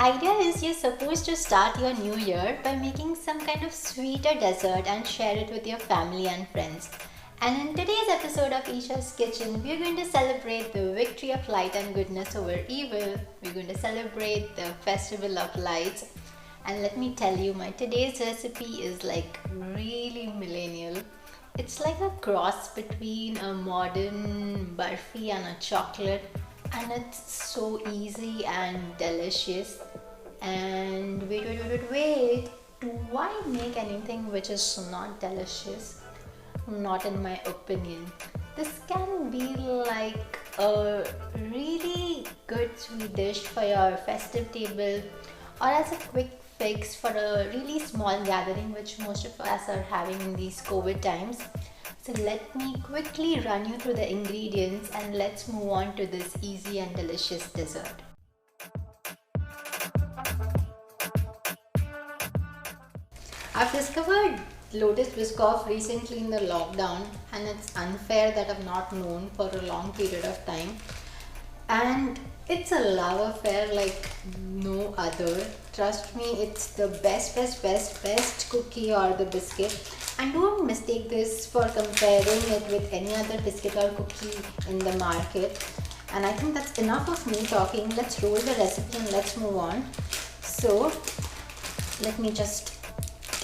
idea is you're supposed to start your new year by making some kind of sweeter dessert and share it with your family and friends. And in today's episode of Isha's Kitchen, we're going to celebrate the victory of light and goodness over evil. We're going to celebrate the festival of lights. And let me tell you, my today's recipe is like really millennial. It's like a cross between a modern barfi and a chocolate, and it's so easy and delicious. And wait, why make anything which is not delicious? Not in my opinion. This can be like a really good sweet dish for your festive table, or as a quick fix for a really small gathering which most of us are having in these COVID times. So let me quickly run you through the ingredients and let's move on to this easy and delicious dessert. I've discovered Lotus Biscoff recently in the lockdown, and it's unfair that I've not known for a long period of time. And it's a love affair like no other. Trust me, it's the best cookie or the biscuit. And don't mistake this for comparing it with any other biscuit or cookie in the market. And I think that's enough of me talking. Let's roll the recipe and let's move on. So let me just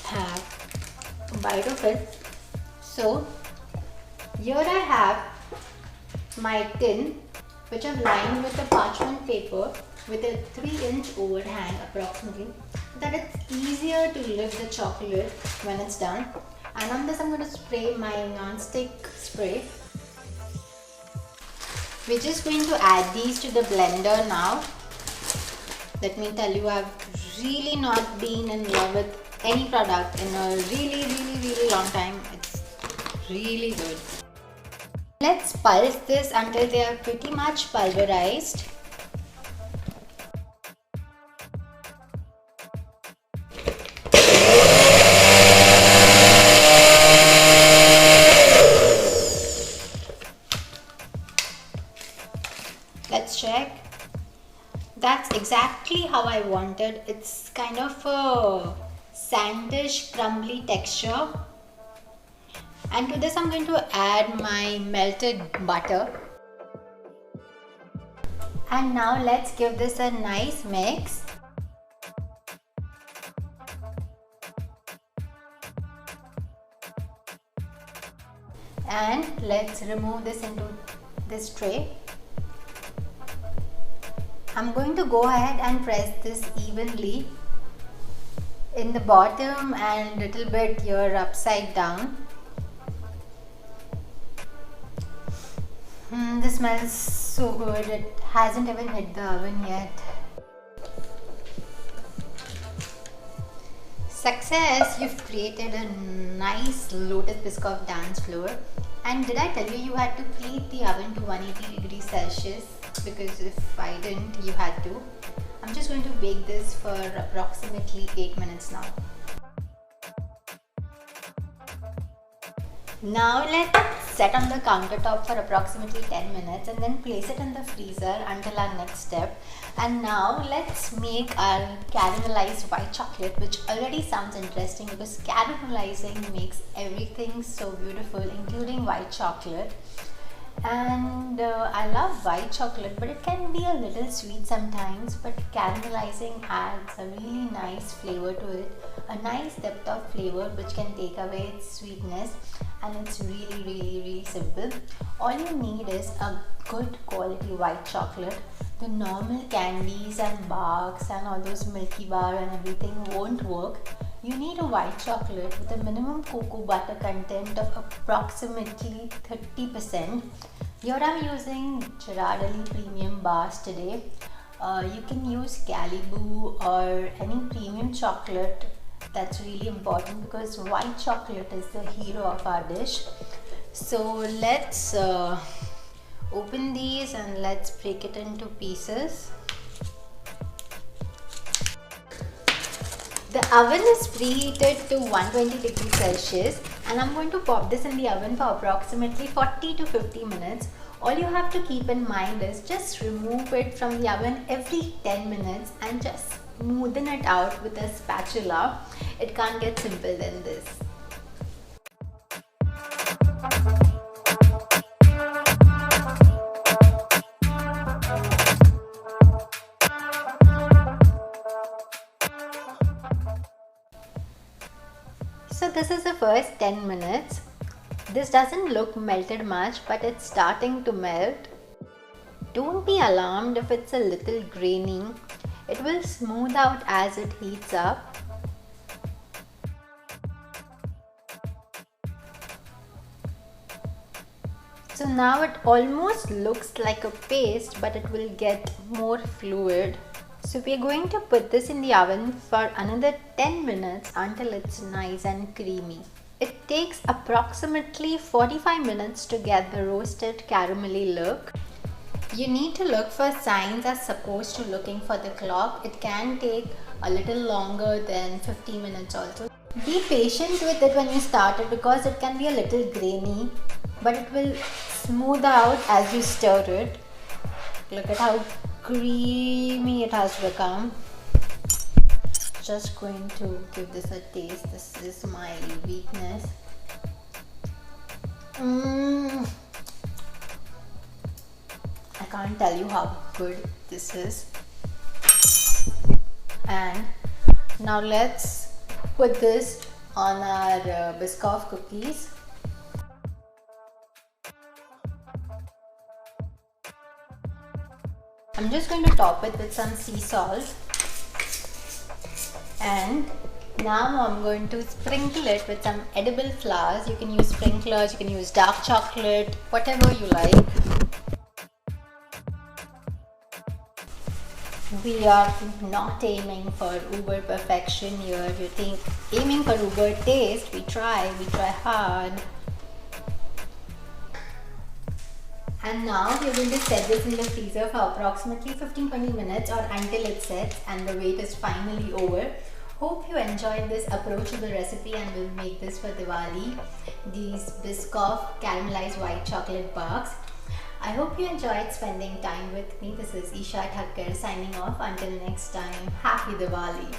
have a bite of it. So here I have my tin, which I've lined with a parchment paper with a 3-inch overhang approximately, so that it's easier to lift the chocolate when it's done. And on this I'm going to spray my non-stick spray. We're just going to add these to the blender now. Let me tell you, I've really not been in love with any product in a really long time. It's really good. Let's pulse this until they are pretty much pulverized. Let's check. That's exactly how I wanted. It's kind of a sandish, crumbly texture. And to this I'm going to add my melted butter. And now let's give this a nice mix. And let's remove this into this tray. I'm going to go ahead and press this evenly in the bottom and little bit here upside down. This smells so good. It hasn't even hit the oven yet. Success! You've created a nice Lotus Biscoff dance floor. And did I tell you had to preheat the oven to 180 degrees Celsius? Because if I didn't, you had to. I'm just going to bake this for approximately 8 minutes now. Now let's set on the countertop for approximately 10 minutes and then place it in the freezer until our next step. And now let's make our caramelized white chocolate, which already sounds interesting because caramelizing makes everything so beautiful, including white chocolate. And I love white chocolate, but it can be a little sweet sometimes, but caramelizing adds a really nice flavor to it, a nice depth of flavor which can take away its sweetness, and it's really simple. All you need is a good quality white chocolate. The normal candies and barks and all those Milky Bar and everything won't work. You need a white chocolate with a minimum cocoa butter content of approximately 30%. Here I'm using Ghirardelli premium bars today. You can use Callebout or any premium chocolate. That's really important because white chocolate is the hero of our dish. So let's open these and let's break it into pieces. The oven is preheated to 120 degrees Celsius and I'm going to pop this in the oven for approximately 40 to 50 minutes. All you have to keep in mind is just remove it from the oven every 10 minutes and just smoothen it out with a spatula. It can't get simpler than this. So this is the first 10 minutes. This doesn't look melted much, but it's starting to melt. Don't be alarmed if it's a little grainy. It will smooth out as it heats up. So now it almost looks like a paste, but it will get more fluid. So we are going to put this in the oven for another 10 minutes until it's nice and creamy. It takes approximately 45 minutes to get the roasted caramelly look. You need to look for signs as opposed to looking for the clock. It can take a little longer than 50 minutes also. Be patient with it when you start it because it can be a little grainy, but it will smooth out as you stir it. Look at how creamy it has become. Just going to give this a taste. This is my weakness. I can't tell you how good this is. And now let's put this on our Biscoff cookies. I'm just going to top it with some sea salt. And now I'm going to sprinkle it with some edible flowers. You can use sprinklers, you can use dark chocolate, whatever you like. We are not aiming for uber perfection here. You think aiming for uber taste, we try hard. And now we're going to set this in the freezer for approximately 15-20 minutes or until it sets and the wait is finally over. Hope you enjoyed this approachable recipe and will make this for Diwali. These Biscoff caramelized white chocolate barks. I hope you enjoyed spending time with me. This is Isha Thakkar signing off. Until next time, Happy Diwali!